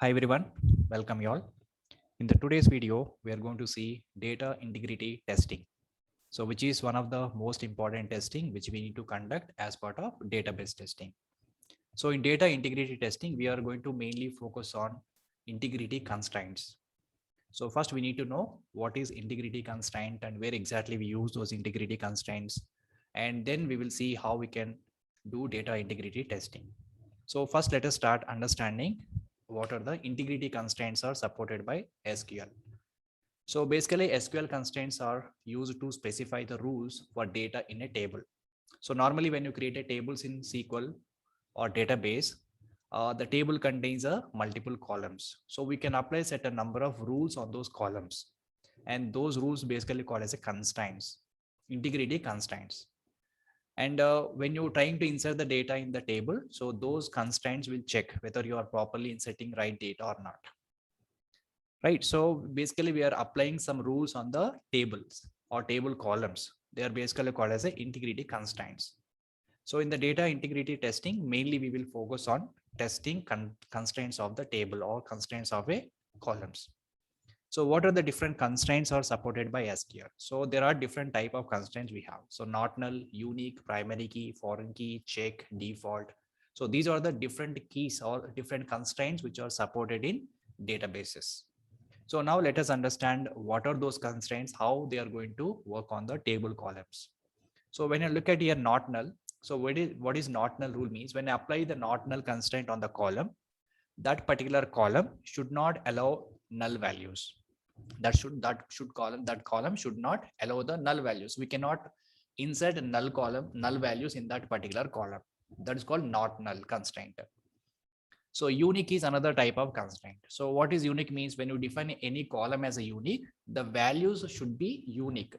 Hi everyone, welcome you all. In the today's video, we are going to see data integrity testing. So which is one of the most important testing which we need to conduct as part of database testing. So in data integrity testing, we are going to mainly focus on integrity constraints. So first we need to know what is integrity constraint and where exactly we use those integrity constraints. And then we will see how we can do data integrity testing. So first let us start understanding what are the integrity constraints are supported by SQL. So basically SQL constraints are used to specify the rules for data in a table. So normally when you create a tables in SQL or database, the table contains a multiple columns. So we can apply certain number of rules on those columns. And those rules basically called as a constraints, integrity constraints. And when you're trying to insert the data in the table, so those constraints will check whether you are properly inserting right data or not. Right. So basically we are applying some rules on the tables or table columns. They are basically called as a integrity constraints. So in the data integrity testing, mainly we will focus on testing constraints of the table or constraints of a columns. So what are the different constraints are supported by SQL? So there are different type of constraints we have. So not null, unique, primary key, foreign key, check, default. So these are the different keys or different constraints which are supported in databases. So now let us understand what are those constraints, how they are going to work on the table columns. So when you look at here not null, so what is not null rule means? When I apply the not null constraint on the column, that particular column should not allow null values. That column should not allow the null values. We cannot insert null values in that particular column. That is called not null constraint. So unique is another type of constraint. So what is unique means? When you define any column as a unique, the values should be unique.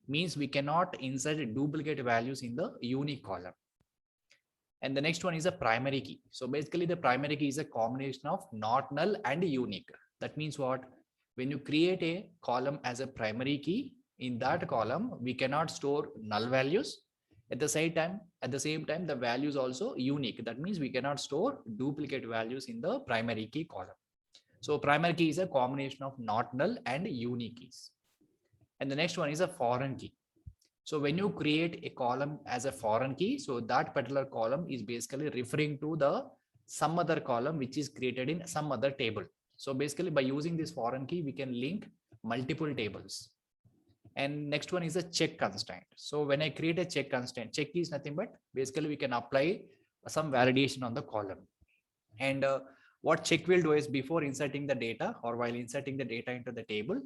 Means we cannot insert duplicate values in the unique column. And the next one is a primary key. So basically the primary key is a combination of not null and unique. That means what? When you create a column as a primary key, in that column, we cannot store null values. At the same time, the value is also unique. That means we cannot store duplicate values in the primary key column. So primary key is a combination of not null and unique keys. And the next one is a foreign key. So when you create a column as a foreign key, so that particular column is basically referring to the some other column which is created in some other table. So basically by using this foreign key, we can link multiple tables. And next one is a check constraint. So when I create a check constraint, check is nothing but basically we can apply some validation on the column. And what check will do is before inserting the data or while inserting the data into the table,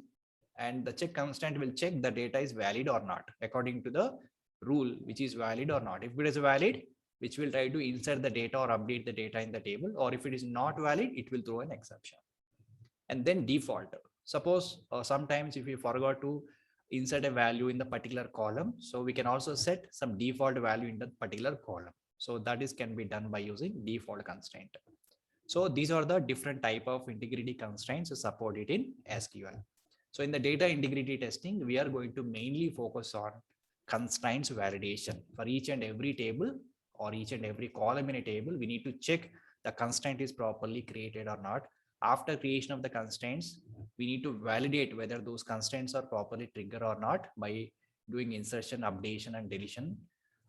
and the check constraint will check the data is valid or not according to the rule, which is valid or not. If it is valid, which will try to insert the data or update the data in the table, or if it is not valid, it will throw an exception. And then default. Suppose sometimes if we forgot to insert a value in the particular column, so we can also set some default value in the particular column. So that is can be done by using default constraint. So these are the different type of integrity constraints supported in SQL. So in the data integrity testing, we are going to mainly focus on constraints validation for each and every table or each and every column in a table. We need to check the constraint is properly created or not. After creation of the constraints, we need to validate whether those constraints are properly triggered or not by doing insertion, updation, and deletion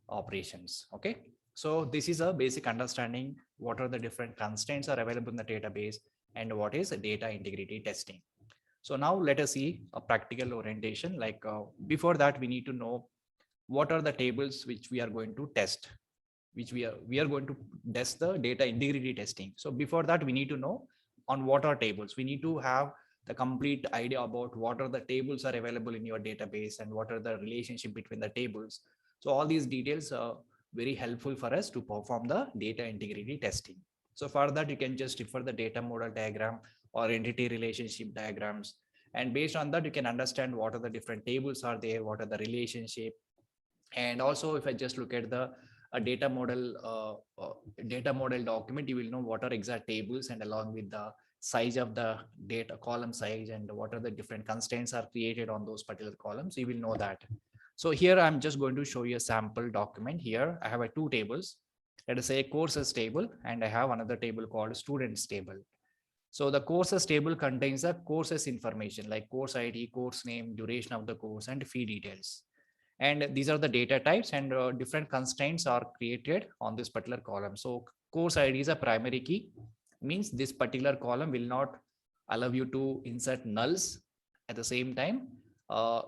operations. Okay. So this is a basic understanding what are the different constraints are available in the database and what is data integrity testing. So now let us see a practical orientation. Like before that, we need to know what are the tables which we are going to test, which we are going to test the data integrity testing. So before that, we need to know on what are tables. We need to have the complete idea about what are the tables are available in your database and what are the relationship between the tables. So all these details are very helpful for us to perform the data integrity testing. So for that, you can just refer the data model diagram or entity relationship diagrams. And based on that, you can understand what are the different tables are there, what are the relationship. And also, if I just look at the data model document, you will know what are exact tables and along with the size of the data column size and what are the different constraints are created on those particular columns. You will know that. So here I'm just going to show you a sample document. Here I have two tables. Let us say courses table, and I have another table called students table. So the courses table contains the courses information like course ID, course name, duration of the course, and fee details. And these are the data types, and different constraints are created on this particular column. So course ID is a primary key, means this particular column will not allow you to insert nulls at the same time, uh,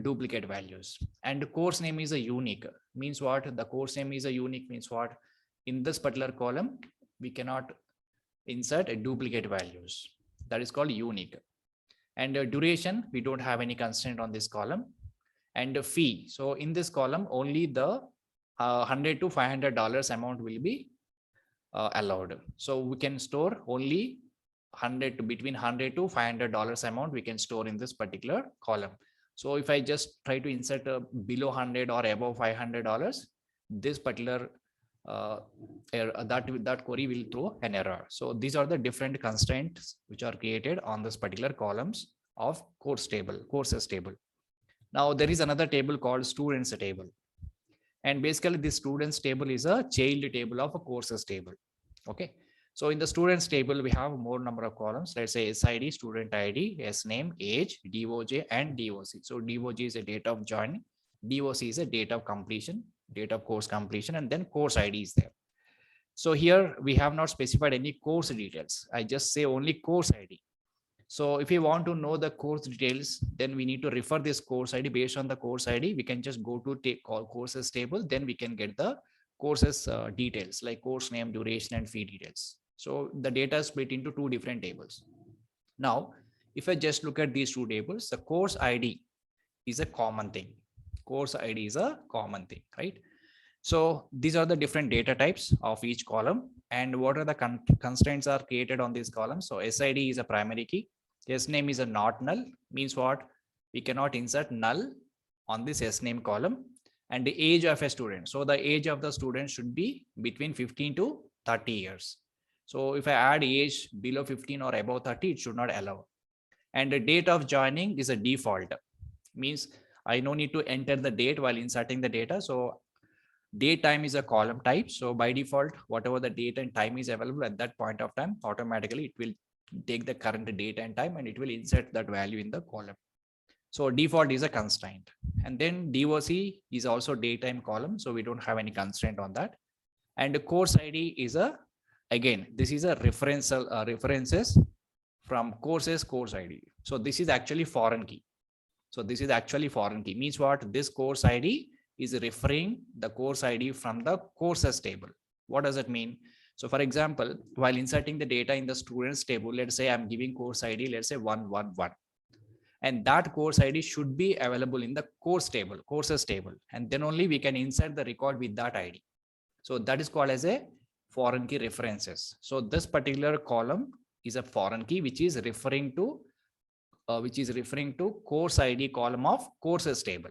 duplicate values. And course name is a unique, means what? The course name is a unique means what? In this particular column, we cannot insert a duplicate values. That is called unique. And duration, we don't have any constraint on this column. And fee, so in this column only the $100 to $500 amount will be allowed. So we can store only 100 to between $100 to $500 amount we can store in this particular column. So if I just try to insert below 100 or above $500, this particular that query will throw an error. So these are the different constraints which are created on this particular columns of courses table. Now there is another table called students table. And basically this students table is a child table of a courses table. Okay. So in the students table, we have more number of columns. Let's say SID, student ID, S name, age, DOJ, and DOC. So DOJ is a date of joining. DOC is a date of completion, date of course completion, and then course ID is there. So here we have not specified any course details. I just say only course ID. So if you want to know the course details, then we need to refer this course ID. Based on the course ID, we can just go to take courses table. Then we can get the courses details like course name, duration, and fee details. So the data is split into two different tables. Now, if I just look at these two tables, the course ID is a common thing. Course ID is a common thing, right? So these are the different data types of each column, and what are the constraints are created on this column. So SID is a primary key. S name is a not null, means what? We cannot insert null on this S name column. And the age of a student. So the age of the student should be between 15 to 30 years. So if I add age below 15 or above 30, it should not allow. And the date of joining is a default, means I no need to enter the date while inserting the data. So date time is a column type. So by default, whatever the date and time is available at that point of time, automatically it will take the current date and time and it will insert that value in the column. So default is a constraint. And then DOC is also datetime column. So we don't have any constraint on that. And the course ID is again, this is a references from courses course ID. So this is actually foreign key. So this is actually foreign key, means what? This course ID is referring the course ID from the courses table. What does it mean? So for example, while inserting the data in the students table, let's say I'm giving course ID, let's say 111. And that course ID should be available in the courses table. And then only we can insert the record with that ID. So that is called as a foreign key references. So this particular column is a foreign key, which is referring to course ID column of courses table.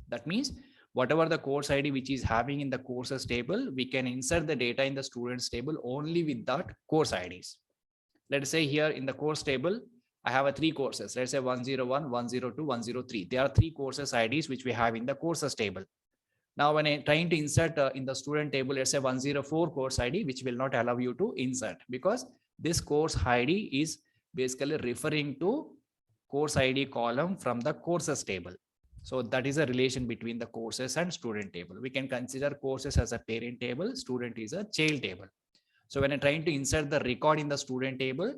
That means whatever the course ID which is having in the courses table, we can insert the data in the students table only with that course IDs. Let's say here in the course table, I have three courses. Let's say 101, 102, 103. There are three courses IDs which we have in the courses table. Now, when I'm trying to insert in the student table, let's say 104 course ID, which will not allow you to insert because this course ID is basically referring to course ID column from the courses table. So that is a relation between the courses and student table. We can consider courses as a parent table, student is a child table. So when I'm trying to insert the record in the student table,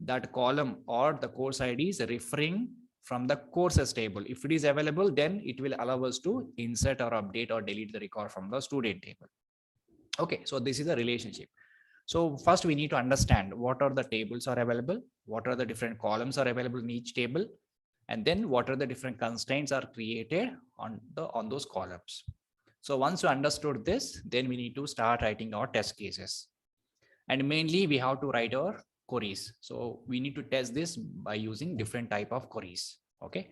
that column or the course ID is referring from the courses table. If it is available, then it will allow us to insert or update or delete the record from the student table. Okay, so this is a relationship. So first we need to understand what are the tables are available, what are the different columns are available in each table, and then what are the different constraints are created on those columns. So once you understood this, then we need to start writing our test cases. And mainly we have to write our queries. So we need to test this by using different type of queries. Okay.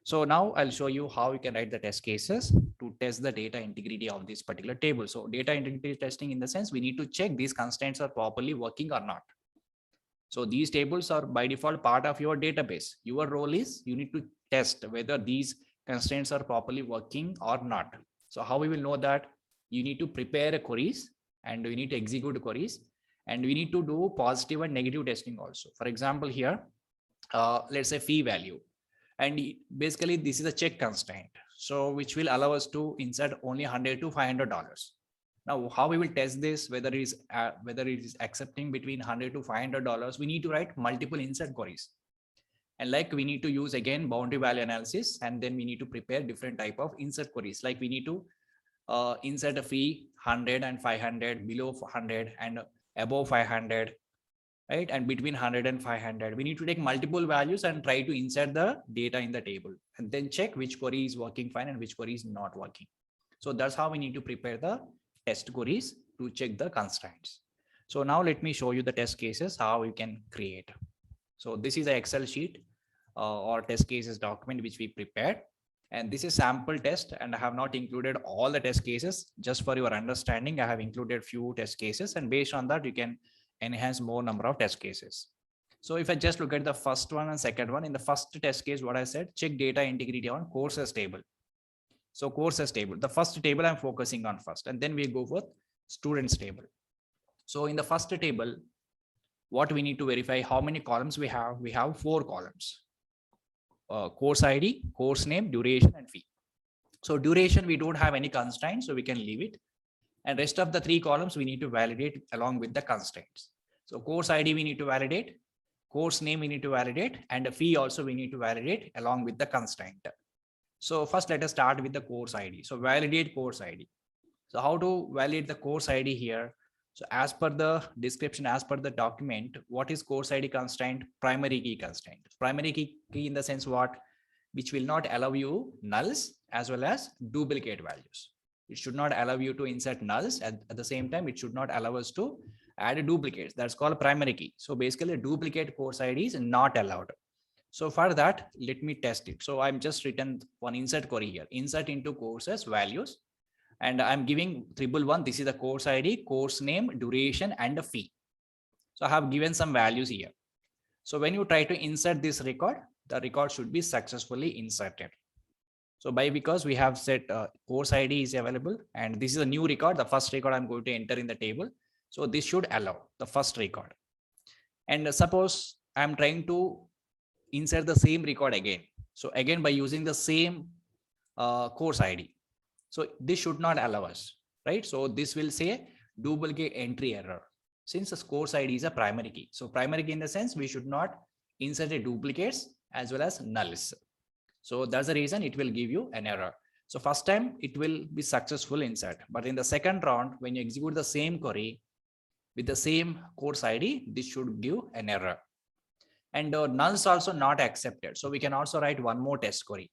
So now I'll show you how you can write the test cases to test the data integrity of this particular table. So data integrity testing in the sense we need to check these constraints are properly working or not. So these tables are by default part of your database. Your role is you need to test whether these constraints are properly working or not. So how we will know that? You need to prepare a queries and you need to execute queries. And we need to do positive and negative testing also. For example, here, let's say fee value. And basically this is a check constraint. So which will allow us to insert only $100 to $500. Now, how we will test this, whether it is accepting between $100 to $500, we need to write multiple insert queries. And like we need to use again boundary value analysis, and then we need to prepare different type of insert queries. Like we need to insert a fee 100 and 500, below 100 and above 500, right? And between 100 and 500, we need to take multiple values and try to insert the data in the table, and then check which query is working fine and which query is not working. So that's how we need to prepare the test queries to check the constraints. So now let me show you the test cases, how you can create. So this is an Excel sheet or test cases document which we prepared. And this is sample test, and I have not included all the test cases. Just for your understanding, I have included few test cases, and based on that, you can enhance more number of test cases. So if I just look at the first one and second one, in the first test case, what I said, check data integrity on courses table. So courses table, the first table I'm focusing on first, and then we go for students table. So in the first table, what we need to verify, how many columns we have? We have 4 columns. Course ID, course name, duration, and fee. So duration, we don't have any constraints, so we can leave it. And rest of the 3 columns, we need to validate along with the constraints. So course ID, we need to validate, course name, we need to validate, and the fee also we need to validate along with the constraint. So first, let us start with the course ID. So validate course ID. So how to validate the course ID here? So as per the description, as per the document, what is course ID constraint? Primary key constraint. Primary key in the sense what? Which will not allow you nulls as well as duplicate values. It should not allow you to insert nulls. At the same time, it should not allow us to add duplicates. That's called primary key. So basically, a duplicate course ID is not allowed. So for that, let me test it. So I'm just written one insert query here. Insert into courses values. And I'm giving 111. This is the course ID, course name, duration, and a fee. So I have given some values here. So when you try to insert this record, the record should be successfully inserted. So because we have set course ID is available, and this is a new record, the first record I'm going to enter in the table. So this should allow the first record. And suppose I'm trying to insert the same record again. So again, by using the same course ID. So this should not allow us, right? So this will say duplicate entry error, since the course ID is a primary key. So primary key in the sense we should not insert a duplicates as well as nulls. So that's the reason it will give you an error. So first time it will be successful insert, but in the second round, when you execute the same query with the same course ID, this should give an error. And nulls also not accepted. So we can also write one more test query.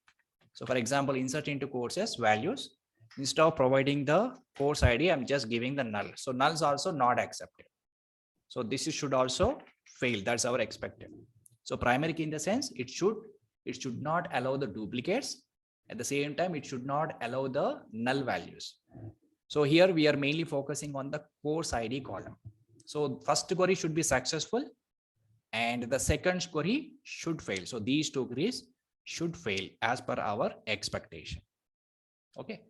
So for example, insert into courses values. Instead of providing the course ID, I'm just giving the null. So nulls also not accepted. So this should also fail. That's our expected. So primary key in the sense it should not allow the duplicates. At the same time, it should not allow the null values. So here we are mainly focusing on the course ID column. So first query should be successful and the second query should fail. So these 2 queries should fail as per our expectation. Okay.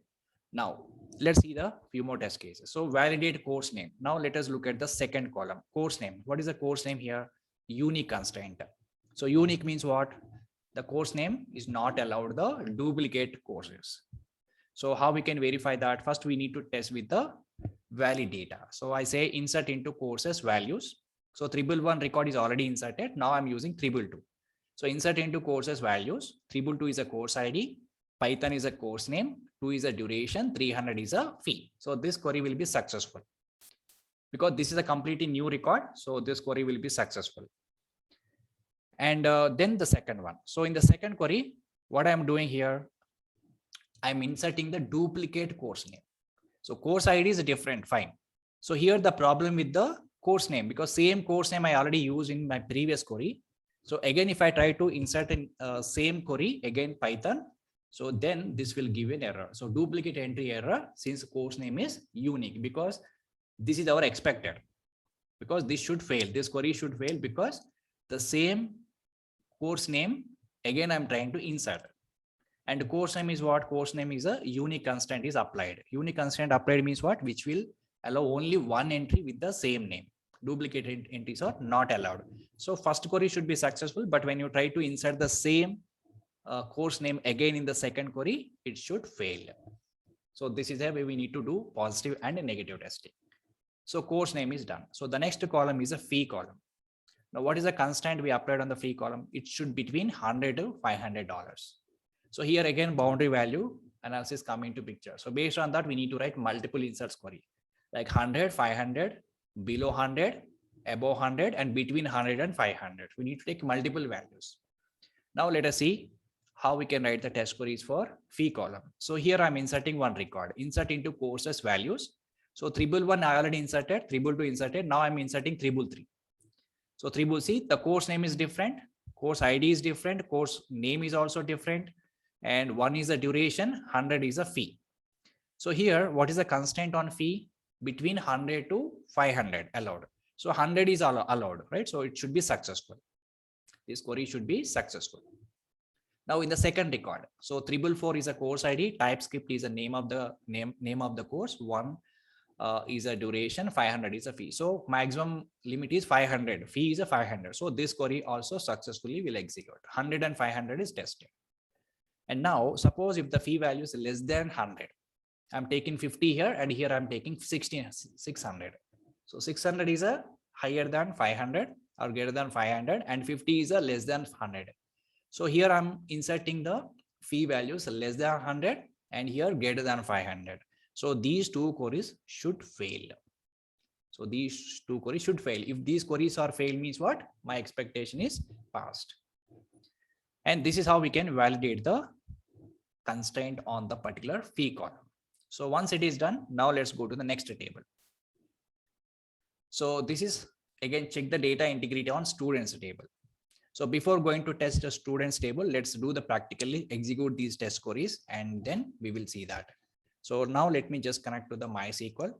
Now let's see the few more test cases. So validate course name. Now let us look at the second column, course name. What is the course name here? Unique constraint. So unique means what? The course name is not allowed the duplicate courses. So how we can verify that? First, we need to test with the valid data. So I say insert into courses values. So 111 record is already inserted. Now I'm using 222. So insert into courses values. 222 is a course ID. Python is a course name. 2 is a duration. 300 is a fee. So this query will be successful because this is a completely new record. So this query will be successful. And then the second one. So in the second query, what I'm doing here, I'm inserting the duplicate course name. So course ID is different, fine. So here the problem with the course name, because same course name I already used in my previous query. So again, if I try to insert in same query, again Python, so then this will give an error. So duplicate entry error, since course name is unique, because this is our expected, because this should fail. This query should fail because the same course name, again, I'm trying to insert. And course name is what? Course name is a unique constraint is applied. Unique constraint applied means what? Which will allow only one entry with the same name. Duplicate entries are not allowed. So first query should be successful, but when you try to insert the same course name again in the second query, it should fail. So this is the way we need to do positive and negative testing. So course name is done. So the next column is a fee column. Now, what is the constraint we applied on the fee column? It should be between $100 to $500. So here again, boundary value analysis come into picture. So based on that, we need to write multiple inserts query, like 100, 500, below 100, above 100, and between 100 and 500. We need to take multiple values. Now let us see how we can write the test queries for fee column. So here I'm inserting one record, insert into courses values. So 111 I already inserted, 222 inserted. Now I'm inserting 333. So 3C, the course name is different, course ID is different, course name is also different, and one is the duration, 100 is a fee. So here, what is the constraint on fee? Between 100 to 500 allowed. So 100 is allowed, right? So it should be successful. This query should be successful. Now in the second record, so 444 is a course ID, TypeScript is the name of the course, one is a duration, 500 is a fee. So maximum limit is 500, fee is a 500. So this query also successfully will execute. 100 and 500 is tested. And now suppose if the fee value is less than 100, I'm taking 50 here, and here I'm taking 600. So 600 is a higher than 500 or greater than 500, and 50 is a less than 100. So here I'm inserting the fee values less than 100 and here greater than 500. So these two queries should fail. So these two queries should fail. If these queries are failed, means what? My expectation is passed. And this is how we can validate the constraint on the particular fee column. So once it is done, now let's go to the next table. So this is again, check the data integrity on students table. So before going to test a students table, let's do the practically execute these test queries, and then we will see that. So now let me just connect to the MySQL.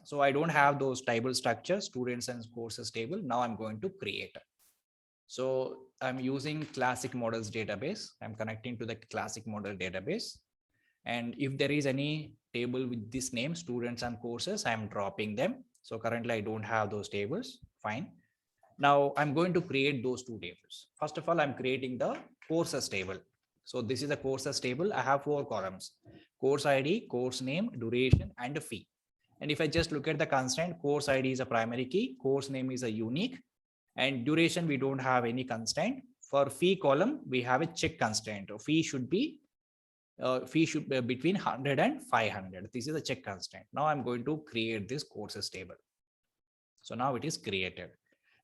So I don't have those table structures, students and courses table. Now I'm going to create. So I'm using classic models database. I'm connecting to the classic model database. And if there is any table with this name, students and courses, I'm dropping them. So currently I don't have those tables. Fine. Now I'm going to create those two tables. First of all, I'm creating the courses table. So this is the courses table. I have 4 columns: course ID, course name, duration, and a fee. And if I just look at the constraint, course ID is a primary key, course name is a unique, and duration, we don't have any constraint. For fee column, we have a check constraint. Fee should be between 100 and 500. This is a check constraint. Now I'm going to create this courses table. So now it is created.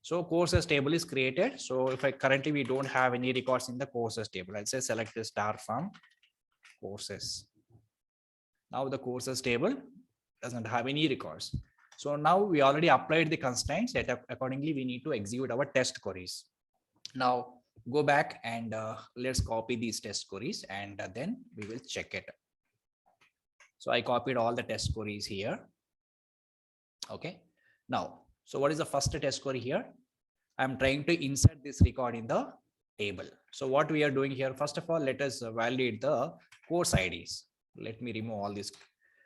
So courses table is created. So if currently we don't have any records in the courses table, I'll say select the star from courses. Now the courses table doesn't have any records. So now we already applied the constraints that accordingly we need to execute our test queries. Now go back and let's copy these test queries, and then we will check it. So I copied all the test queries here. Okay. Now, so what is the first test query here? I'm trying to insert this record in the table. So what we are doing here, first of all, let us validate the course IDs. Let me remove all this.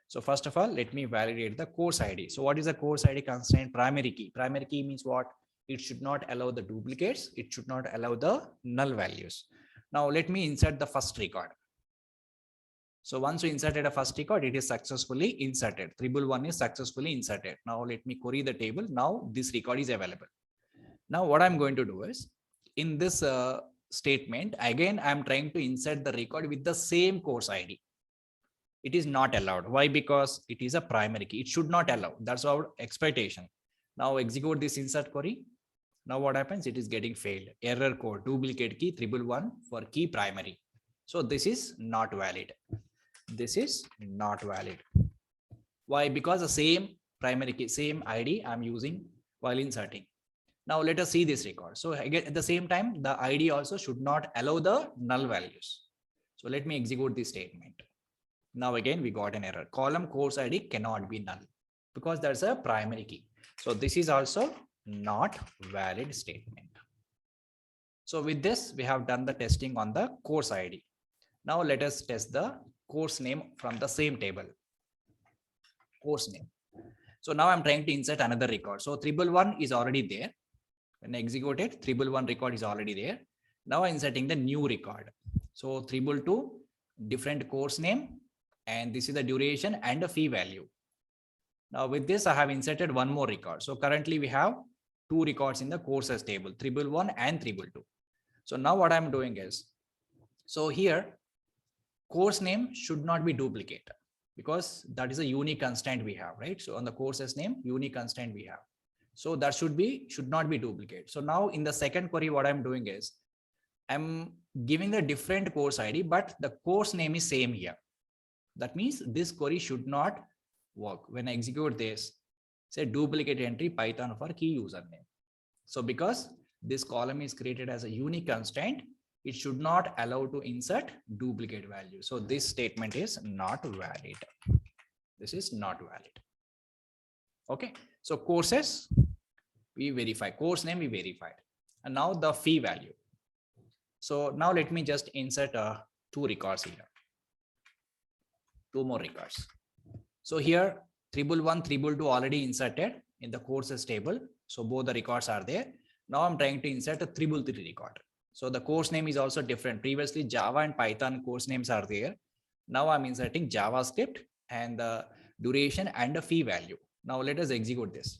So first of all, let me validate the course ID. So what is the course ID constraint? Primary key. Primary key means what? It should not allow the duplicates. It should not allow the null values. Now let me insert the first record. So once we inserted a first record, it is successfully inserted. 111 is successfully inserted. Now let me query the table. Now this record is available. Now what I'm going to do is, in this statement, again, I'm trying to insert the record with the same course ID. It is not allowed. Why? Because it is a primary key. It should not allow. That's our expectation. Now execute this insert query. Now what happens? It is getting failed. Error code, duplicate key 111 for key primary. So this is not valid. This is not valid. Why? Because the same primary key, same ID I'm using while inserting. Now let us see this record. So again, at the same time, the ID also should not allow the null values. So let me execute this statement. Now again, we got an error. Column course ID cannot be null because there's a primary key. So this is also not valid statement. So with this, we have done the testing on the course ID. Now let us test the course name from the same table. Course name. So now I'm trying to insert another record. So 111 is already there. When I execute it, 111 record is already there. Now I'm inserting the new record. So 322, different course name, and this is the duration and the fee value. Now with this, I have inserted one more record. So currently we have two records in the courses table, 111 and 322. So now what I'm doing is, so here course name should not be duplicate because that is a unique constraint we have, right? So on the courses name, unique constraint we have. So that should not be duplicate. So now in the second query, what I'm doing is I'm giving a different course ID, but the course name is same here. That means this query should not work. When I execute this, say duplicate entry Python for key username. So because this column is created as a unique constraint, it should not allow to insert duplicate value. So this statement is not valid. This is not valid. Okay. So courses, we verify, course name we verified. And now the fee value. So now let me just insert two records here. Two more records. So here 111, 322 already inserted in the courses table. So both the records are there. Now I'm trying to insert a 333 record. So the course name is also different. Previously Java and Python course names are there. Now I'm inserting JavaScript and the duration and the fee value. Now let us execute this.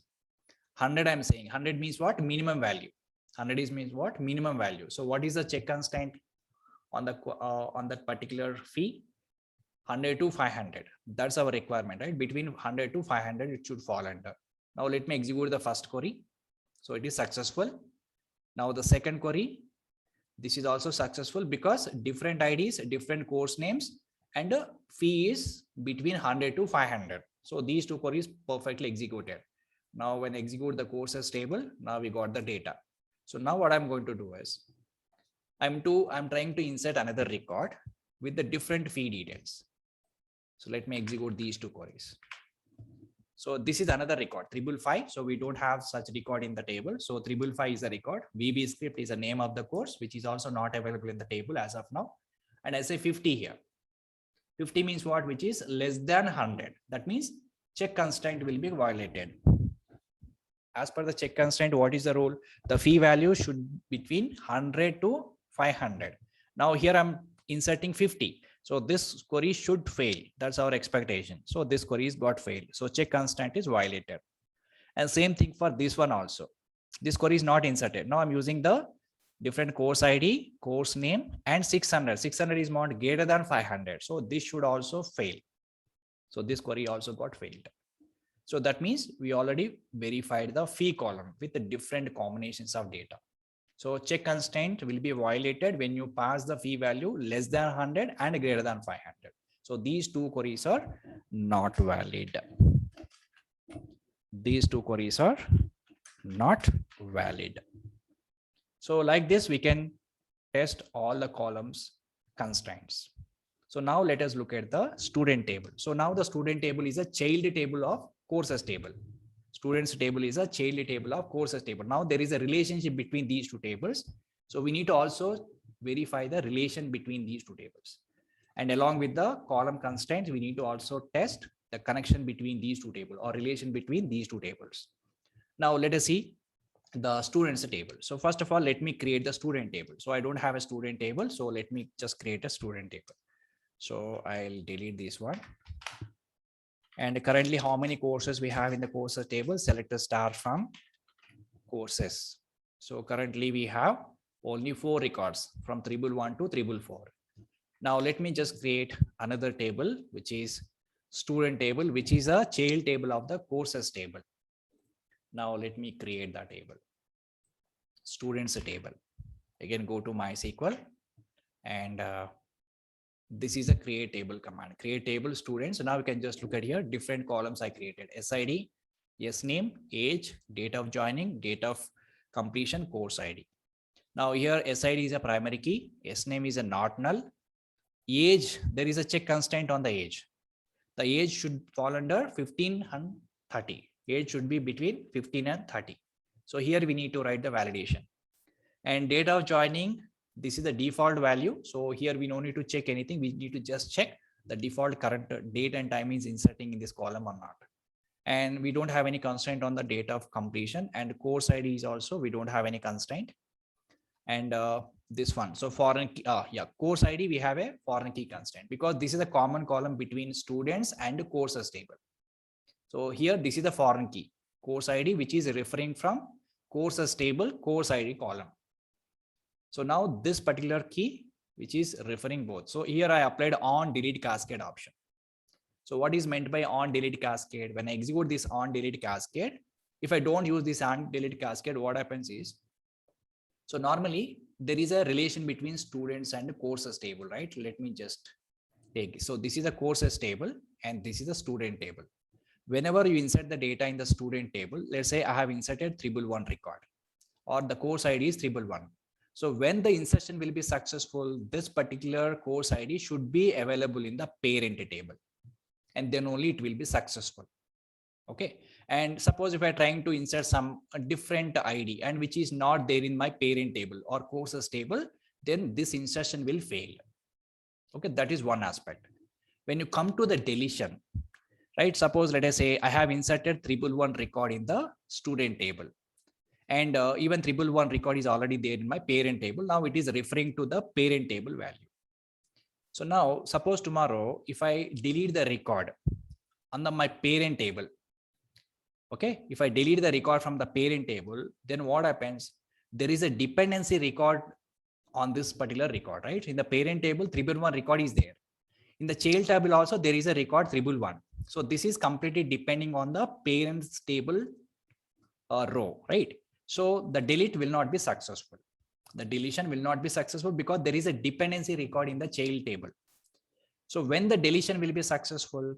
100 I'm saying. 100 means what? Minimum value. 100 is means what? Minimum value. So what is the check constraint on that particular fee? 100 to 500. That's our requirement, right? Between 100 to 500 it should fall under. Now let me execute the first query. So it is successful. Now the second query, this is also successful because different IDs, different course names, and the fee is between 100 to 500. So these two queries perfectly executed. Now when I execute the courses table, now we got the data. So now what I'm going to do is I'm trying to insert another record with the different fee details. So let me execute these two queries. So this is another record 555. So we don't have such record in the table. So 555 is a record. VB script is the name of the course, which is also not available in the table as of now. And I say 50 here. 50 means what? Which is less than 100. That means check constraint will be violated. As per the check constraint, what is the rule? The fee value should between 100 to 500. Now here I'm inserting 50. So this query should fail. That's our expectation. So this query is got failed. So check constraint is violated. And same thing for this one also. This query is not inserted. Now I'm using the different course ID, course name, and 600. 600 is not greater than 500. So this should also fail. So this query also got failed. So that means we already verified the fee column with the different combinations of data. So check constraint will be violated when you pass the fee value less than 100 and greater than 500. So these two queries are not valid. These two queries are not valid. So like this, we can test all the columns constraints. So now let us look at the student table. So now the student table is a child table of courses table. Students table is a child table of courses table. Now there is a relationship between these two tables. So we need to also verify the relation between these two tables. And along with the column constraints, we need to also test the connection between these two tables or relation between these two tables. Now let us see the students table. So first of all, let me create the student table. So I don't have a student table. So let me just create a student table. So I'll delete this one. And currently how many courses we have in the courses table? Select a star from courses. So currently we have only 4 records from 111 to 444. Now let me just create another table, which is student table, which is a child table of the courses table. Now let me create the table, students table. Again, go to MySQL and this is a create table command, create table students. So now we can just look at here, different columns I created: SID, yes name, age, date of joining, date of completion, course ID. Now here SID is a primary key, yes name is a not null, age, there is a check constraint on the age. The age should fall under 15 and 30. Age should be between 15 and 30. So here we need to write the validation. And date of joining, this is the default value. So here we don't need to check anything. We need to just check the default current date and time is inserting in this column or not. And we don't have any constraint on the date of completion, and course ID is also, we don't have any constraint. And this one, so foreign key, course ID, we have a foreign key constraint because this is a common column between students and courses table. So here, this is the foreign key, course ID, which is referring from courses table, course ID column. So now this particular key, which is referring both. So here I applied on delete cascade option. So what is meant by on delete cascade? When I execute this on delete cascade, if I don't use this on delete cascade, what happens is, so normally there is a relation between students and courses table, right? Let me just take, so this is a courses table and this is a student table. Whenever you insert the data in the student table, let's say I have inserted 311 record or the course ID is 311. So when the insertion will be successful, this particular course ID should be available in the parent table, and then only it will be successful. Okay. And suppose if I'm trying to insert some different ID and which is not there in my parent table or courses table, then this insertion will fail. Okay. That is one aspect. When you come to the deletion, right? Suppose let us say I have inserted 311 record in the student table, and even 311 record is already there in my parent table. Now it is referring to the parent table value. So now suppose tomorrow, if I delete the record on my parent table, okay, if I delete the record from the parent table, then what happens? There is a dependency record on this particular record, right? In the parent table, 311 record is there. In the child table also, there is a record 311. So this is completely depending on the parents table row, right? So the delete will not be successful. The deletion will not be successful because there is a dependency record in the child table. So when the deletion will be successful,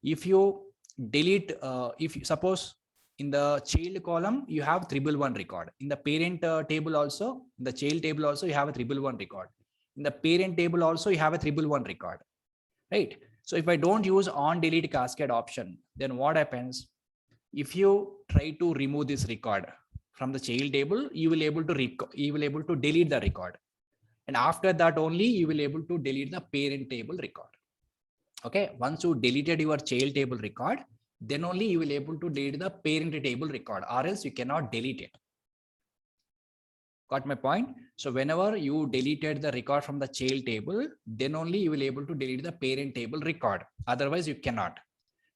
if you delete, if you suppose in the child column, you have 311 record. In the parent table also, in the child table also, you have a 311 record. In the parent table also, you have a 311 record, right? So if I don't use on delete cascade option, then what happens? If you try to remove this record from the child table, you will able to delete the record. And after that only you will able to delete the parent table record. Okay. Once you deleted your child table record, then only you will able to delete the parent table record, or else you cannot delete it. Got my point? So whenever you deleted the record from the child table, then only you will able to delete the parent table record. Otherwise you cannot.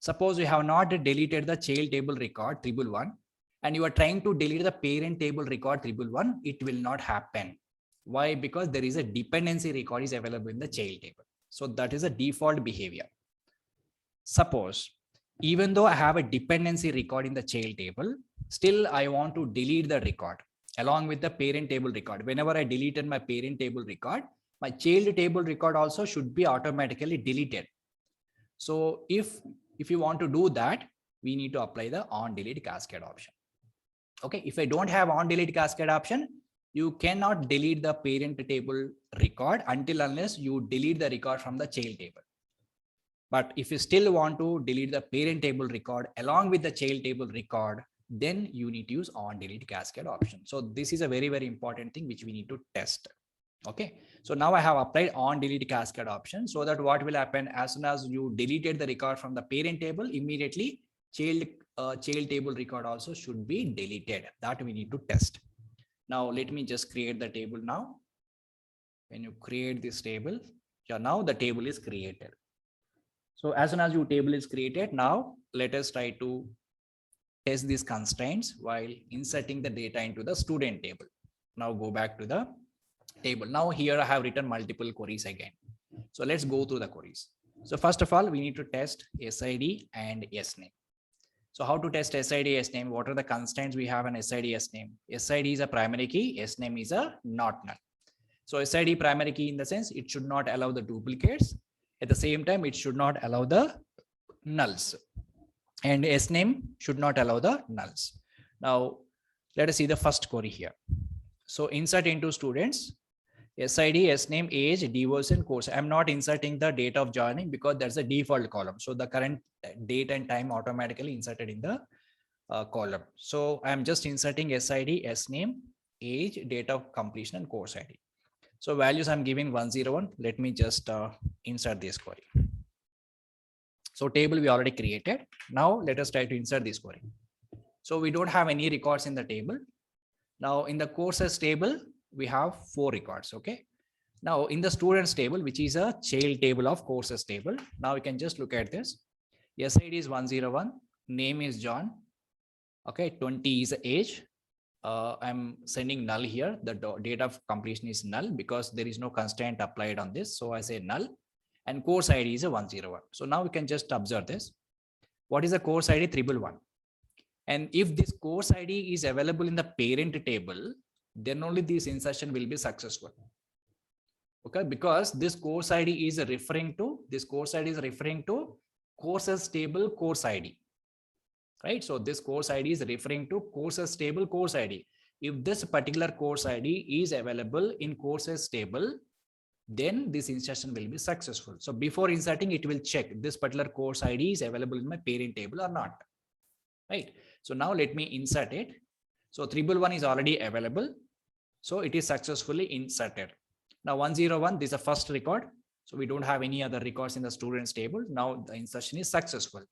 Suppose you have not deleted the child table record 311 and you are trying to delete the parent table record 311, it will not happen. Why? Because there is a dependency record is available in the child table. So that is a default behavior. Suppose even though I have a dependency record in the child table, still I want to delete the record along with the parent table record. Whenever I deleted my parent table record, my child table record also should be automatically deleted. So if you want to do that, we need to apply the on delete cascade option. Okay. If I don't have on delete cascade option, you cannot delete the parent table record unless you delete the record from the child table. But if you still want to delete the parent table record along with the child table record, then you need to use on delete cascade option. So this is a very, very important thing which we need to test. Okay. So now I have applied on delete cascade option, so that what will happen, as soon as you deleted the record from the parent table, immediately child table record also should be deleted. That we need to test. Now let me just create the table now. When you create this table, now the table is created. So as soon as your table is created, now let us try to test these constraints while inserting the data into the student table. Now go back to the table. Now here I have written multiple queries again. So let's go through the queries. So first of all, we need to test SID and SNAME. So how to test SID, SNAME? What are the constraints we have on SID, SNAME? SID is a primary key, SNAME is a not null. So SID primary key in the sense it should not allow the duplicates. At the same time, it should not allow the nulls. And SNAME should not allow the nulls. Now let us see the first query here. So insert into students, SID, SNAME, age, divorce, and course. I'm not inserting the date of joining because that's a default column. So the current date and time automatically inserted in the column. So I'm just inserting SID, SNAME, age, date of completion, and course ID. So values I'm giving 101. Let me just insert this query. So table we already created. Now let us try to insert this query. So we don't have any records in the table. Now in the courses table, we have 4 records. Okay. Now in the students table, which is a child table of courses table. Now we can just look at this. SID is 101. Name is John. Okay. 20 is the age. I'm sending null here. The date of completion is null because there is no constraint applied on this. So I say null, and course ID is a 101. So now we can just observe this. What is the course ID? 311. And if this course ID is available in the parent table, then only this insertion will be successful. Okay, because this course ID is referring to courses table course ID. Right? So this course ID is referring to courses table course ID. If this particular course ID is available in courses table, then this insertion will be successful. So before inserting, it will check this particular course ID is available in my parent table or not. Right? So now let me insert it. So 311 is already available. So it is successfully inserted. Now 101, this is the first record. So we don't have any other records in the students table. Now the insertion is successful.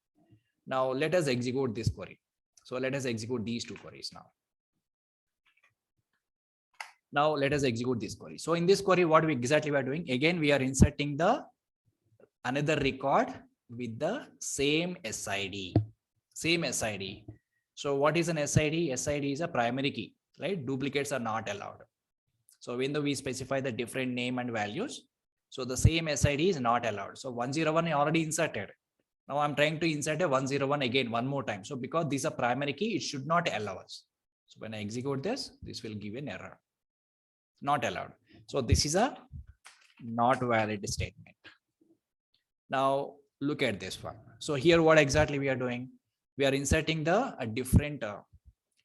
Now let us execute this query. So let us execute these 2 queries now. Now let us execute this query. So in this query, what we exactly are doing? Again, we are inserting the another record with the same SID. Same SID. So what is an SID? SID is a primary key, right? Duplicates are not allowed. So when we specify the different name and values, so the same SID is not allowed. So 101 is already inserted. Now I'm trying to insert a 101 again one more time. So because this is a primary key, it should not allow us. So when I execute this, this will give an error. Not allowed. So this is a not valid statement. Now look at this one. So here what exactly we are doing? We are inserting a different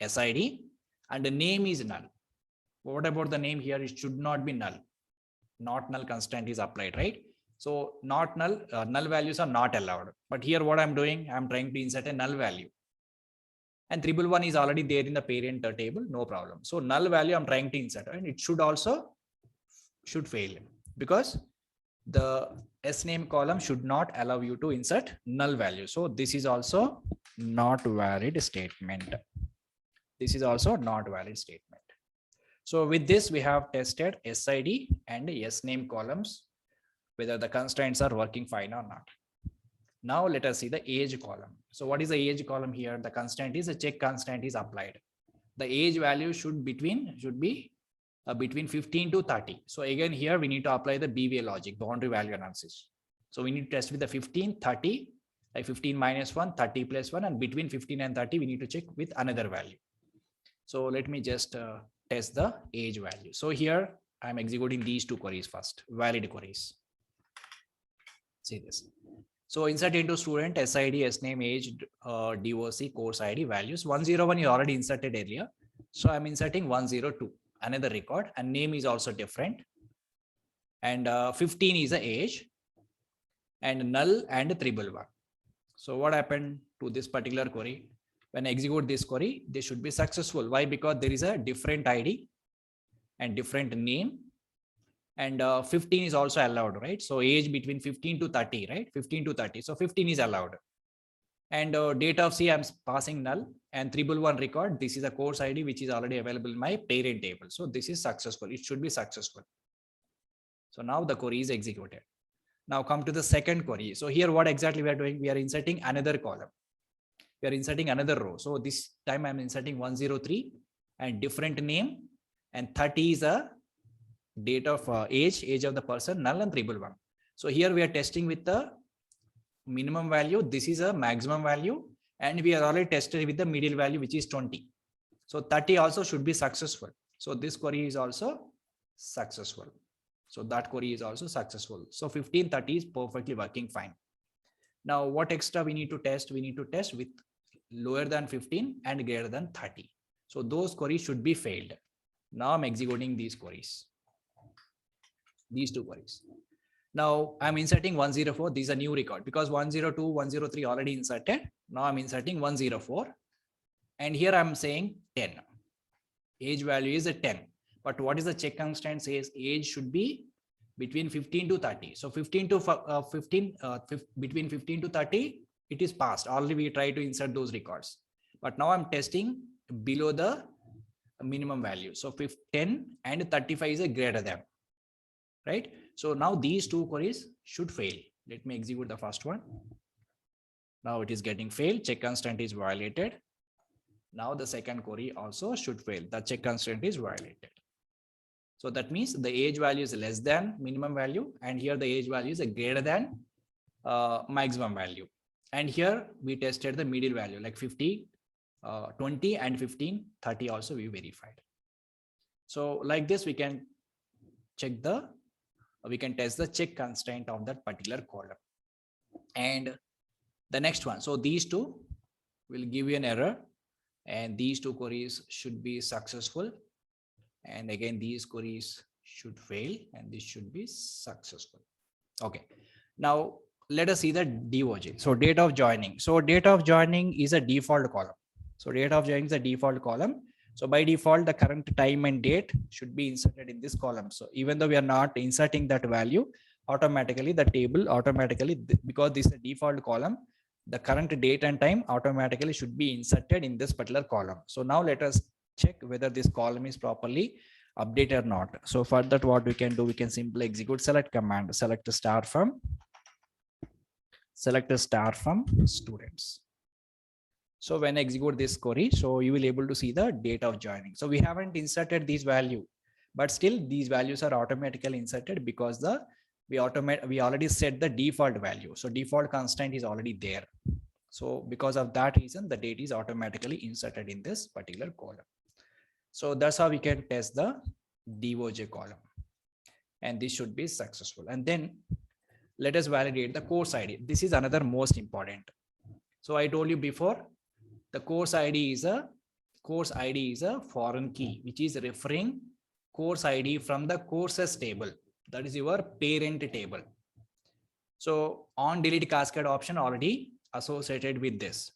SID and the name is null. What about the name here? It should not be null. Not null constraint is applied, right? So not null, null values are not allowed. But here what I'm doing, I'm trying to insert a null value. And 311 is already there in the parent table, no problem. So null value I'm trying to insert, and it should fail because the SNAME column should not allow you to insert null value. So this is also not valid statement. This is also not valid statement. So with this, we have tested SID and SNAME columns, whether the constraints are working fine or not. Now let us see the age column. So what is the age column here? The constraint is a check constraint is applied. The age value should be between 15 to 30. So again, here we need to apply the BVA logic, boundary value analysis. So we need to test with the 15, 30, like 15 minus 1, 30 plus 1, and between 15 and 30, we need to check with another value. So let me just test the age value. So here I'm executing these 2 queries first, valid queries. See this. So insert into student SID, SNAME, age, DOC, course ID values. 101 is already inserted earlier. So I'm inserting 102, another record, and name is also different. And 15 is the age, and null and 311. So what happened to this particular query? When I execute this query, they should be successful. Why? Because there is a different ID and different name. And 15 is also allowed, right? So age between 15 to 30, right? 15 to 30. So 15 is allowed. And date of C, I'm passing null, and 311 record. This is a course ID, which is already available in my parent table. So this is successful. It should be successful. So now the query is executed. Now come to the second query. So here, what exactly we are doing? We are inserting another column. We are inserting another row. So this time I'm inserting 103 and different name, and 30 is a date of age of the person, null, and 311. So here we are testing with the minimum value. This is a maximum value, and we are already tested with the middle value, which is 20. So 30 also should be successful. So this query is also successful. So that query is also successful. So 15, 30 is perfectly working fine. Now what extra we need to test? We need to test with lower than 15 and greater than 30. So those queries should be failed. Now I'm executing these queries. These 2 queries. Now I'm inserting 104. This is a new record because 102, 103 already inserted. Now I'm inserting 104. And here I'm saying 10. Age value is a 10. But what is the check constraint says? Age should be between 15 to 30. So 15 to 15, between 15 to 30, it is passed. Already we try to insert those records. But now I'm testing below the minimum value. So 10 and 35 is a greater than, right? So now these two queries should fail. Let me execute the first one. Now it is getting failed. Check constraint is violated. Now the second query also should fail. The check constraint is violated. So that means the age value is less than minimum value, and here the age value is a greater than maximum value. And here we tested the middle value like 50, 20 and 15, 30 also we verified. So like this, we can check the, we can test the check constraint of that particular column. And the next one, so these two will give you an error, and these two queries should be successful. And again, these queries should fail, and this should be successful. Okay. Now let us see the DOJ. So date of joining. So date of joining is a default column. So date of joining is a default column. So by default, the current time and date should be inserted in this column. So even though we are not inserting that value, automatically the table automatically, because this is a default column, the current date and time automatically should be inserted in this particular column. So now let us check whether this column is properly updated or not. So for that, what we can do, we can simply execute select command, select a star from students. So when I execute this query, so you will able to see the date of joining. So we haven't inserted these value, but still these values are automatically inserted because we already set the default value. So default constraint is already there. So because of that reason, the date is automatically inserted in this particular column. So that's how we can test the DOJ column, and this should be successful. And then let us validate the course ID. This is another most important. So I told you before, the course ID is a foreign key, which is referring course ID from the courses table. That is your parent table. So on delete cascade option already associated with this.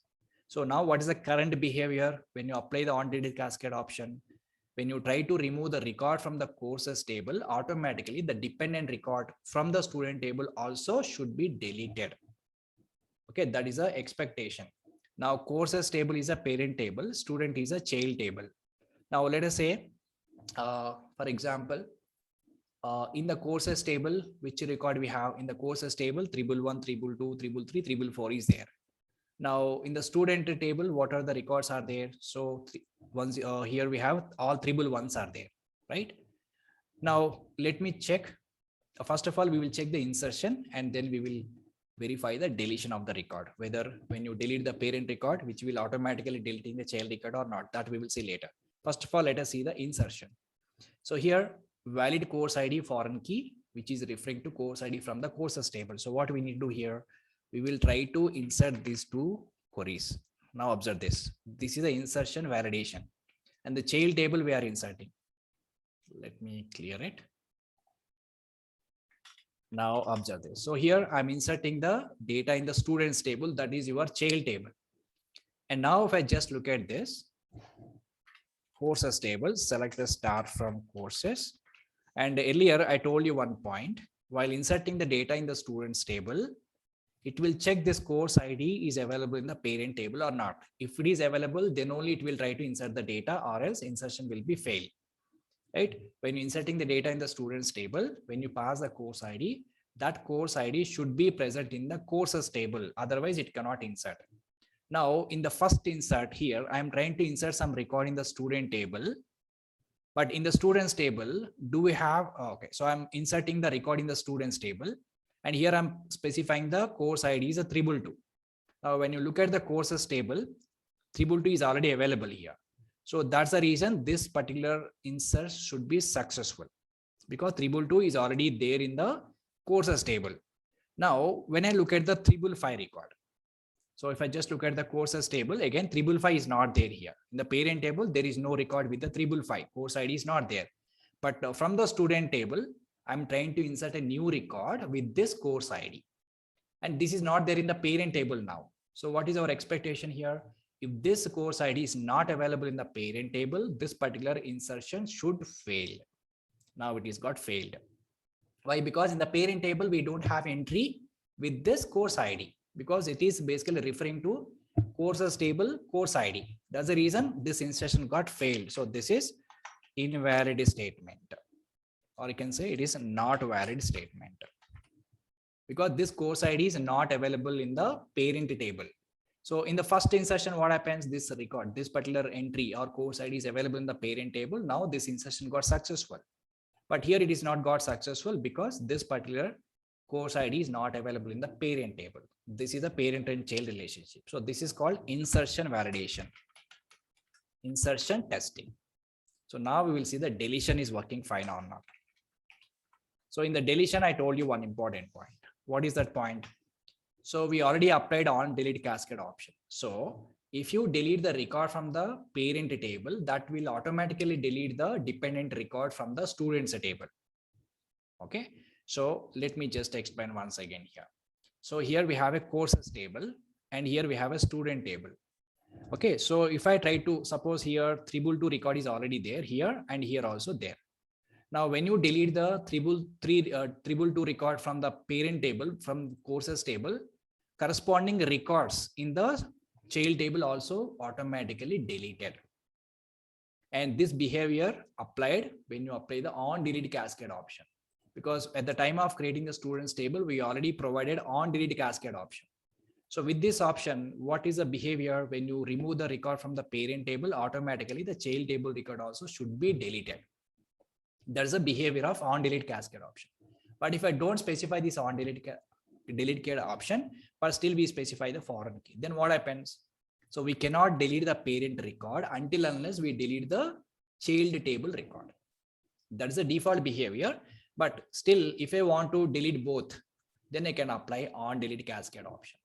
So now what is the current behavior when you apply the on delete cascade option? When you try to remove the record from the courses table, automatically the dependent record from the student table also should be deleted. Okay, that is a expectation. Now courses table is a parent table, student is a child table. Now let us say, for example, in the courses table, which record we have in the courses table, 111, 222, 333, 344 is there. Now in the student table, what are the records are there? So here we have all 311s are there, right? Now let me check. First of all, we will check the insertion, and then we will verify the deletion of the record, whether when you delete the parent record, which will automatically deleting the child record or not, that we will see later. First of all, let us see the insertion. So here, valid course ID foreign key, which is referring to course ID from the courses table. So what we need to do here, we will try to insert these two queries. Now observe this. This is the insertion validation, and the child table we are inserting. Let me clear it. Now observe this. So here I'm inserting the data in the students table, that is your child table. And now if I just look at this courses table, select the star from courses. And earlier I told you one point, while inserting the data in the students table, it will check this course ID is available in the parent table or not. If it is available, then only it will try to insert the data, or else insertion will be fail. Right? When you're inserting the data in the students table, when you pass the course ID, that course ID should be present in the courses table. Otherwise, it cannot insert. Now, in the first insert here, I'm trying to insert some record in the student table. But in the students table, do we have, okay, so I'm inserting the record in the students table. And here I'm specifying the course ID is a 322. Now, when you look at the courses table, 322 is already available here. So that's the reason this particular insert should be successful, because 322 is already there in the courses table. Now, when I look at the 355 record, so if I just look at the courses table, again, 355 is not there here. In the parent table, there is no record with the 355. Course ID is not there. But from the student table, I'm trying to insert a new record with this course ID. And this is not there in the parent table now. So what is our expectation here? If this course ID is not available in the parent table, this particular insertion should fail. Now it is got failed. Why? Because in the parent table, we don't have entry with this course ID, because it is basically referring to courses table course ID. That's the reason this instruction got failed. So this is invalid statement, or you can say it is not valid statement, because this course ID is not available in the parent table. So in the first insertion, what happens? This record, this particular entry or course ID is available in the parent table. Now this insertion got successful. But here it is not got successful because this particular course ID is not available in the parent table. This is a parent and child relationship. So this is called insertion validation, insertion testing. So now we will see the deletion is working fine or not. So in the deletion, I told you one important point. What is that point? So we already applied on delete cascade option. So if you delete the record from the parent table, that will automatically delete the dependent record from the students table. Okay. So let me just explain once again here. So here we have a courses table and here we have a student table. Okay. So if I try to suppose here 322 record is already there here and here also there. Now, when you delete the 322 record from the parent table, from courses table, corresponding records in the child table also automatically deleted. And this behavior applied when you apply the on delete cascade option, because at the time of creating the students table, we already provided on delete cascade option. So with this option, what is the behavior when you remove the record from the parent table? Automatically the child table record also should be deleted. There's a behavior of on delete cascade option. But if I don't specify this on delete option, but still we specify the foreign key, then what happens? So we cannot delete the parent record until unless we delete the child table record. That is the default behavior. But still, if I want to delete both, then I can apply on delete cascade option.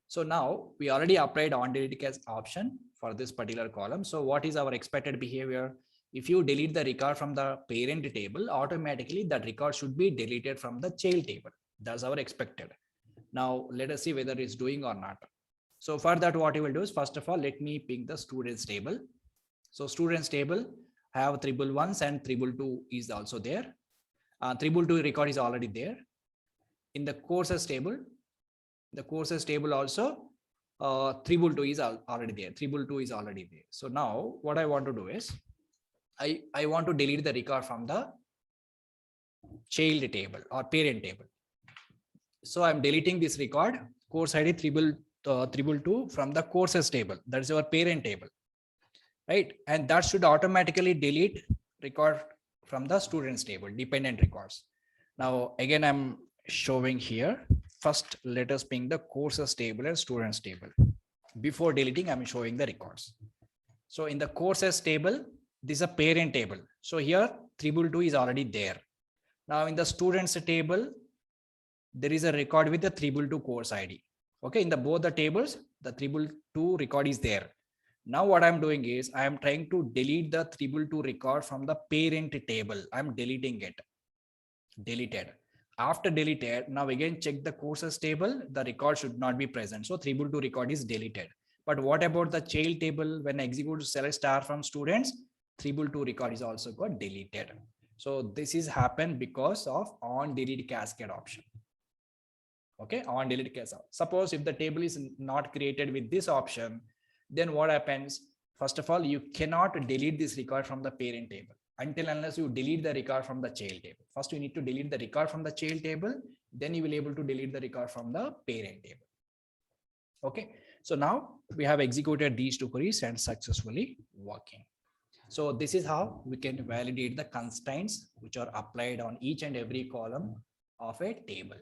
So now we already applied on delete cascade option for this particular column. So what is our expected behavior? If you delete the record from the parent table, automatically that record should be deleted from the child table. That's our expected. Now let us see whether it's doing or not. So for that, what you will do is, first of all, let me pick the students table. So students table have 311 and 322 is also there. 322 record is already there. In the courses table, also 322 is already there. 322 is already there. So now what I want to do is, I want to delete the record from the child table or parent table. So I'm deleting this record, course ID 322 from the courses table. That is our parent table, right? And that should automatically delete record from the students table, dependent records. Now, again, I'm showing here. First, let us ping the courses table and students table. Before deleting, I'm showing the records. So in the courses table, this is a parent table. So here 322 is already there. Now in the students table, there is a record with the 322 course ID. Okay, in the both the tables, the 322 record is there. Now what I'm doing is I am trying to delete the 322 record from the parent table. I'm deleting it. Deleted. After deleted, now again check the courses table. The record should not be present. So 322 record is deleted. But what about the child table? When I execute select star from students, 322 record is also got deleted. So this is happened because of on delete cascade option. Okay, on delete cascade. Suppose if the table is not created with this option, then what happens? First of all, you cannot delete this record from the parent table until unless you delete the record from the child table. First, you need to delete the record from the child table, then you will be able to delete the record from the parent table. Okay, so now we have executed these two queries and successfully working. So this is how we can validate the constraints which are applied on each and every column of a table.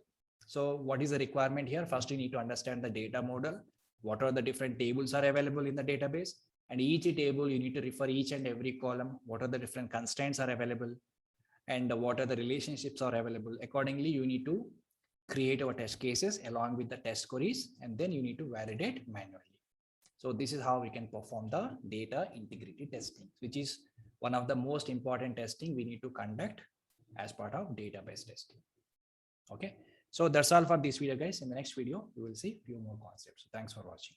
So what is the requirement here? First, you need to understand the data model. What are the different tables are available in the database? And each table, you need to refer each and every column. What are the different constraints are available? And what are the relationships are available? Accordingly, you need to create our test cases along with the test queries, and then you need to validate manually. So this is how we can perform the data integrity testing, which is one of the most important testing we need to conduct as part of database testing. Okay, so that's all for this video, guys. In the next video, we will see few more concepts. Thanks for watching.